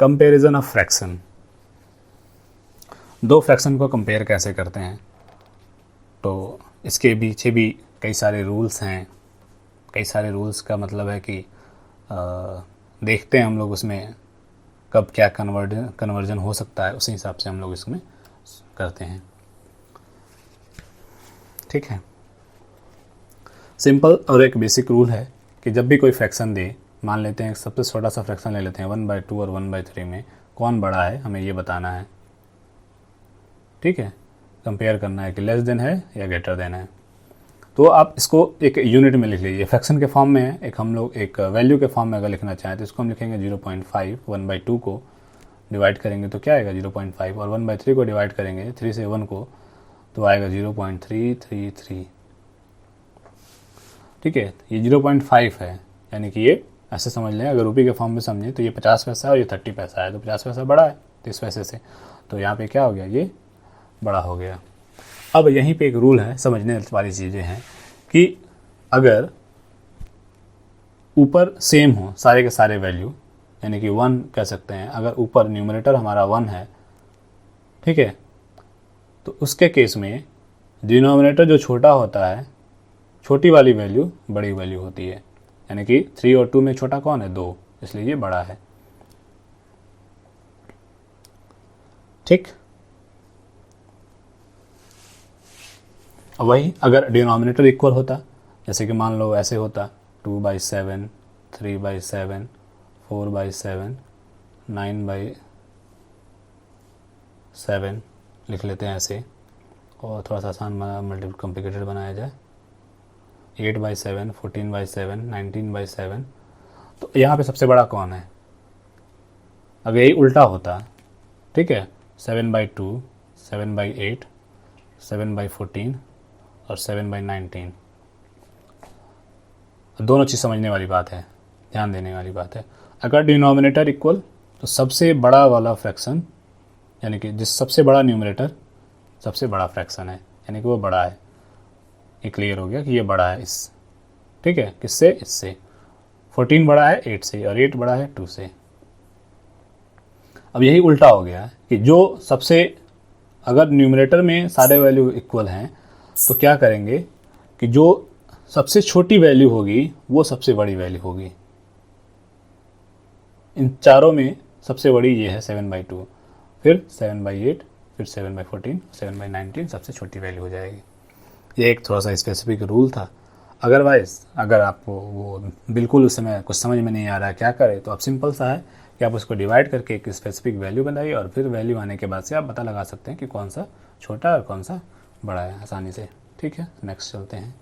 Comparison of fraction. दो fraction को compare कैसे करते हैं, तो इसके पीछे भी कई सारे रूल्स हैं। कई सारे रूल्स का मतलब है कि देखते हैं हम लोग उसमें कब क्या कन्वर्जन हो सकता है, उसी हिसाब से हम लोग इसमें करते हैं। ठीक है, सिंपल और एक बेसिक रूल है कि जब भी कोई फ्रैक्शन दे, मान लेते हैं सबसे छोटा सा फ्रैक्शन ले लेते हैं 1/2 और 1/3 में कौन बड़ा है, हमें ये बताना है। ठीक है, कंपेयर करना है कि लेस देन है या ग्रेटर देन है। तो आप इसको एक यूनिट में लिख लीजिए, फ्रैक्शन के फॉर्म में है, एक हम लोग एक वैल्यू के फॉर्म में अगर लिखना चाहें तो इसको हम लिखेंगे 0.5। 1/2 को डिवाइड करेंगे तो क्या आएगा 0.5, और 1/3 को डिवाइड करेंगे 3 से 1 को तो आएगा 0.333। ठीक है, ये 0.5 है, यानी कि ये ऐसे समझ लें, अगर रुपये के फॉर्म में समझें तो ये 50 पैसा है और ये 30 पैसा है, तो 50 पैसा बड़ा है 30 पैसे से, तो यहाँ पे क्या हो गया, ये बड़ा हो गया। अब यहीं पे एक रूल है, समझने वाली चीज़ें हैं कि अगर ऊपर सेम हो सारे के सारे वैल्यू, यानी कि 1 कह सकते हैं, अगर ऊपर न्यूमरेटर हमारा 1 है, ठीक है, तो उसके केस में डिनोमिनेटर जो छोटा होता है, छोटी वाली वैल्यू बड़ी वैल्यू होती है, यानी कि 3 और 2 में छोटा कौन है, 2, इसलिए ये बड़ा है। ठीक, वही अगर डिनोमिनेटर इक्वल होता, जैसे कि मान लो ऐसे होता 2/7, 3/7, 4/7, 9/7 लिख लेते हैं ऐसे, और थोड़ा सा आसान मल्टीपल कॉम्प्लिकेटेड बनाया जाए 8/7, 14/7, 19/7, तो यहाँ पे सबसे बड़ा कौन है। अगर यही उल्टा होता, ठीक है, 7/2, 7/8, 7/14 और 7/19, दोनों चीज़ समझने वाली बात है, ध्यान देने वाली बात है। अगर डिनोमिनेटर इक्वल तो सबसे बड़ा वाला फ्रैक्शन, यानी कि जिस सबसे बड़ा न्यूमरेटर सबसे बड़ा फ्रैक्शन है, यानी कि वो बड़ा है। ये क्लियर हो गया कि ये बड़ा है इस, ठीक है, किससे, इससे 14 बड़ा है 8 से और 8 बड़ा है 2 से। अब यही उल्टा हो गया कि जो सबसे, अगर न्यूमरेटर में सारे वैल्यू इक्वल हैं तो क्या करेंगे कि जो सबसे छोटी वैल्यू होगी वो सबसे बड़ी वैल्यू होगी। इन चारों में सबसे बड़ी ये है 7/2, फिर 7/8, फिर 7/14, 7/19 सबसे छोटी वैल्यू हो जाएगी। ये एक थोड़ा सा स्पेसिफिक रूल था। अदरवाइज अगर आपको वो बिल्कुल उस समय कुछ समझ में नहीं आ रहा है क्या करें, तो आप सिंपल सा है कि आप उसको डिवाइड करके एक स्पेसिफिक वैल्यू बनाइए, और फिर वैल्यू आने के बाद से आप पता लगा सकते हैं कि कौन सा छोटा है और कौन सा बड़ा है आसानी से। ठीक है, नेक्स्ट चलते हैं।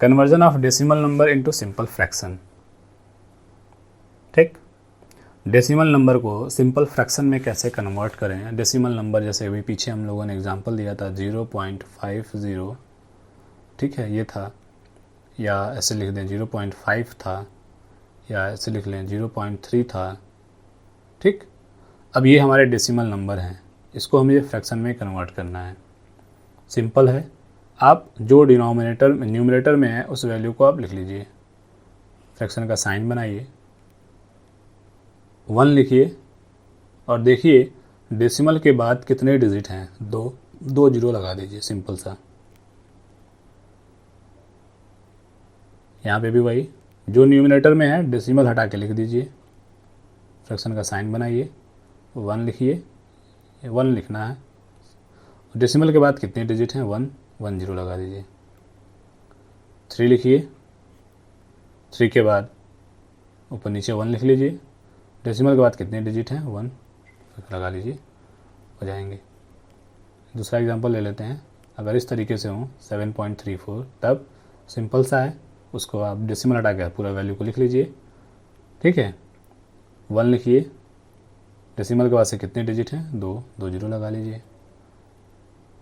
Conversion of decimal number into simple fraction. ठीक, डेसिमल नंबर को सिंपल फ्रैक्शन में कैसे कन्वर्ट करें। डेसिमल नंबर जैसे अभी पीछे हम लोगों ने एग्जांपल दिया था 0.50, ठीक है, ये था, या ऐसे लिख दें 0.5 था, या ऐसे लिख लें 0.3 था। ठीक, अब ये हमारे डेसिमल नंबर हैं, इसको हमें फ्रैक्शन में कन्वर्ट करना है। सिंपल है, आप जो डिनोमिनेटर न्यूमरेटर में है उस वैल्यू को आप लिख लीजिए, फ्रैक्शन का साइन बनाइए, 1 लिखिए, और देखिए डेसिमल के बाद कितने डिजिट हैं, 2 जीरो लगा दीजिए, सिंपल सा। यहाँ पे भी वही, जो न्यूमरेटर में है डेसिमल हटा के लिख दीजिए, फ्रैक्शन का साइन बनाइए, 1 लिखिए, 1 लिखना है, डेसिमल के बाद कितने डिजिट हैं, 1 जीरो लगा दीजिए। 3 लिखिए, 3 के बाद ऊपर नीचे 1 लिख लीजिए, डेसिमल के बाद कितने डिजिट हैं, 1 लगा लीजिए, हो जाएंगे। दूसरा एग्जांपल ले लेते हैं, अगर इस तरीके से हो 7.34, तब सिंपल सा है, उसको आप डेसिमल हटा के पूरा वैल्यू को लिख लीजिए। ठीक है, 1 लिखिए, डेसिमल के बाद से कितने डिजिट हैं, 2 जीरो लगा लीजिए।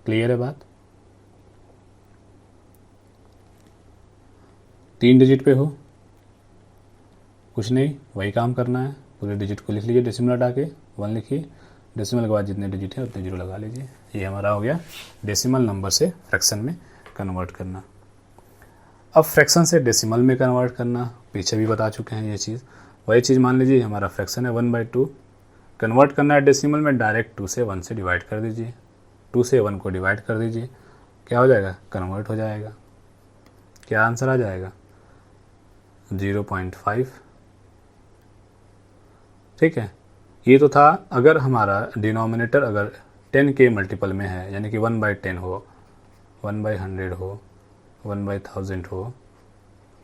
क्लियर है बात। 3 डिजिट पे हो, कुछ नहीं, वही काम करना है, पूरे डिजिट को लिख लीजिए, डेसिमल हटा के 1 लिखिए, डेसिमल के बाद जितने डिजिट है उतने जीरो लगा लीजिए। ये हमारा हो गया डेसिमल नंबर से फ्रैक्शन में कन्वर्ट करना। अब फ्रैक्शन से डेसिमल में कन्वर्ट करना, पीछे भी बता चुके हैं ये चीज़। वही चीज़ मान लीजिए हमारा फ्रैक्शन है 1/2, कन्वर्ट करना है डेसिमल में, डायरेक्ट 2 से 1 से डिवाइड कर दीजिए, 2 से 1 को डिवाइड कर दीजिए, क्या हो जाएगा, कन्वर्ट हो जाएगा। क्या आंसर आ जाएगा, 0.5। ठीक है, ये तो था अगर हमारा डिनोमिनेटर अगर 10 के मल्टीपल में है, यानी कि 1/10 हो, 1/100 हो, 1/1000 हो,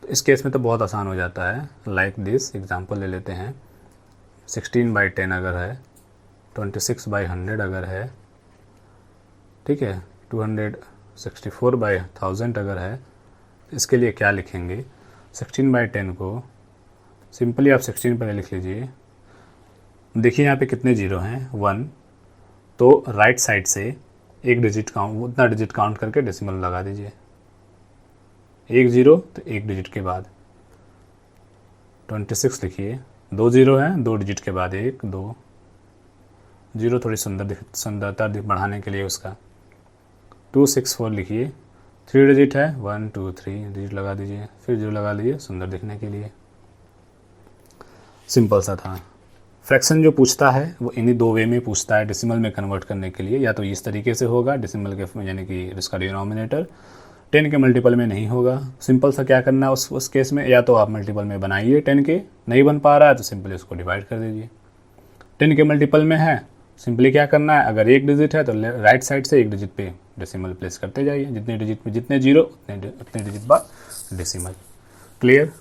तो इस केस में तो बहुत आसान हो जाता है। लाइक दिस एग्जांपल ले लेते हैं, 16/10 अगर है, 26/100 अगर है, ठीक है, 264/1000 अगर है, इसके लिए क्या लिखेंगे, 16/10 को सिंपली आप 16 पहले लिख लीजिए। देखिए यहाँ पे कितने जीरो हैं, 1, तो राइट साइड से एक डिजिट काउंट, उतना डिजिट काउंट करके डेसिमल लगा दीजिए। 1 जीरो तो 1 डिजिट के बाद 26 लिखिए, 2 जीरो हैं, 2 डिजिट के बाद 1 2 जीरो, थोड़ी सुंदरता बढ़ाने के लिए उसका 264 लिखिए, 3 डिजिट है, 1 2 3 डिजिट लगा दीजिए, फिर जीरो लगा लीजिए सुंदर दिखने के लिए। सिंपल सा था। फ्रैक्शन जो पूछता है वो इन्हीं 2 वे में पूछता है डेसिमल में कन्वर्ट करने के लिए, या तो इस तरीके से होगा डेसिमल के, यानी कि इसका डिनोमिनेटर 10 के मल्टीपल में नहीं होगा। सिंपल सा क्या करना है उस केस में, या तो आप मल्टीपल में बनाइए 10 के, नहीं बन पा रहा है तो सिंपली उसको डिवाइड कर दीजिए। 10 के मल्टीपल में है, सिंपली क्या करना है, अगर 1 डिजिट है तो राइट साइड से 1 डिजिट पे डेसिमल प्लेस करते जाइए, जितने डिजिट में जितने जीरो उतने डिजिट बाद डेसिमल। क्लियर।